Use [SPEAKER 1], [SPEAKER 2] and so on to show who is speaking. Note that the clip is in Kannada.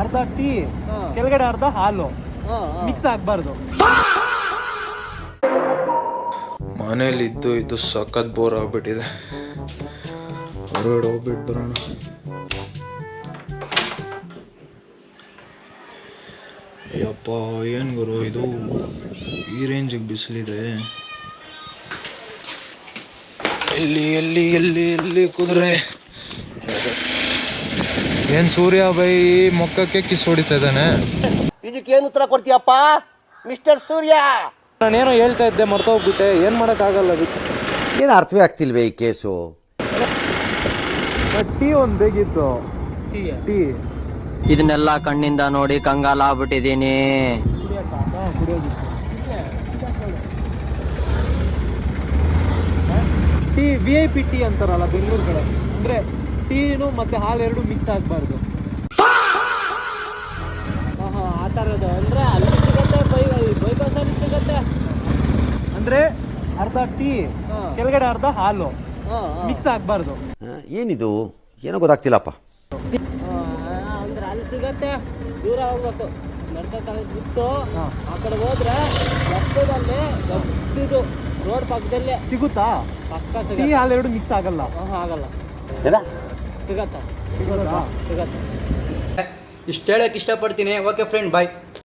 [SPEAKER 1] ಅರ್ಧ ಟೀ ಕೆಳಗಡೆ ಅರ್ಧ ಹಾಲು ಮಿಕ್ಸ್ ಆಗ್ಬಾರ್ದು.
[SPEAKER 2] ಮನೇಲಿ ಇದ್ದು ಸಖತ್ ಬೋರ್ ಆಗ್ಬಿಟ್ಟಿದೆ. ಹೊರಗಡೆ ಹೋಗ್ಬಿಟ್ಟು ಬರೋಣ. ಯಪ್ಪ ಏನು ಗುರು ಇದು, ಈ ರೇಂಜಿಗೆ ಬಿಸಿಲಿದೆ. ಎಲ್ಲಿ ಎಲ್ಲಿ ಎಲ್ಲಿ ಎಲ್ಲಿ ಕುದುರೆ? ಏನ್ ಸೂರ್ಯ ಬೈ ಮೊಕ್ಕಕ್ಕೆ ಕಿಸ್ ಹೊಡಿತಾ ಇದ್ದಾನೆ.
[SPEAKER 3] ಇದಕ್ಕೇನು ಉತ್ತರ ಕೊಡ್ತೀಯಪ್ಪ ಮಿಸ್ಟರ್ ಸೂರ್ಯ?
[SPEAKER 1] ನಾನೇನೋ ಹೇಳ್ತಾ ಇದ್ದೆ ಮರ್ತೋಗ್ಬಿಟ್ಟೆ, ಏನ್ ಮಾಡಕ್ಕಾಗಲ್ಲ. ಅದಕ್ಕೆ
[SPEAKER 3] ಏನು ಅರ್ಥವೇ ಆಗ್ತಿಲ್ವೇ ಈ ಕೇಸು?
[SPEAKER 1] ಟೀ ಒಂದು ಬೇಕಿತ್ತು. ಟೀ
[SPEAKER 4] ಇದನ್ನೆಲ್ಲ ಕಣ್ಣಿಂದ ನೋಡಿ ಕಂಗಾಲ ಆಗ್ಬಿಟ್ಟಿದೀನಿ.
[SPEAKER 1] ಟೀ VIP ಟೀ ಅಂತಾರಲ್ಲ ಬೆಂಗಳೂರು ಕಡೆ, ಅಂದ್ರೆ ಟೀನು ಮತ್ತೆ ಹಾಲು ಎರಡು ಮಿಕ್ಸ್ ಆಗ್ಬಾರ್ದು.
[SPEAKER 4] ಆ ಥರದ್ದು ಅಂದ್ರೆ ಅಲ್ಲಿ ಸಿಗತ್ತೆ, ಬೈಪಾಸಲ್ಲಿ ಸಿಗತ್ತೆ.
[SPEAKER 1] ಅಂದ್ರೆ ಅರ್ಧ ಟೀ ಕೆಳಗಡೆ ಅರ್ಧ ಹಾಲು ಮಿಕ್ಸ್ ಆಗ್ಬಾರ್ದು.
[SPEAKER 3] ಏನಿದು ಏನೋ ಗೊತ್ತಾಗ್ತಿಲ್ಲಪ್ಪ.
[SPEAKER 4] ಅಂದ್ರೆ ಅಲ್ಲಿ ಸಿಗತ್ತೆ, ದೂರ ಹೋಗ್ಬೇಕು. ಬಿಟ್ಟು ಆ ಕಡೆ ಹೋದ್ರೆ ರಸ್ತೆದಲ್ಲಿ ದೊಡ್ಡದು ರೋಡ್ ಪಕ್ಕದಲ್ಲೇ
[SPEAKER 1] ಸಿಗುತ್ತಾ?
[SPEAKER 4] ಪಕ್ಕ
[SPEAKER 1] ಟೀ ಹಾಲು ಎರಡು ಮಿಕ್ಸ್ ಆಗಲ್ಲ.
[SPEAKER 4] ಆಗಲ್ಲ, ಸಿಗತ್ತೆ.
[SPEAKER 1] ಸಿಗುತ್ತಾ?
[SPEAKER 4] ಸಿಗತ್ತೆ.
[SPEAKER 5] ಇಷ್ಟು ಹೇಳಕ್ಕೆ ಇಷ್ಟಪಡ್ತೀನಿ. ಓಕೆ ಫ್ರೆಂಡ್, ಬಾಯ್.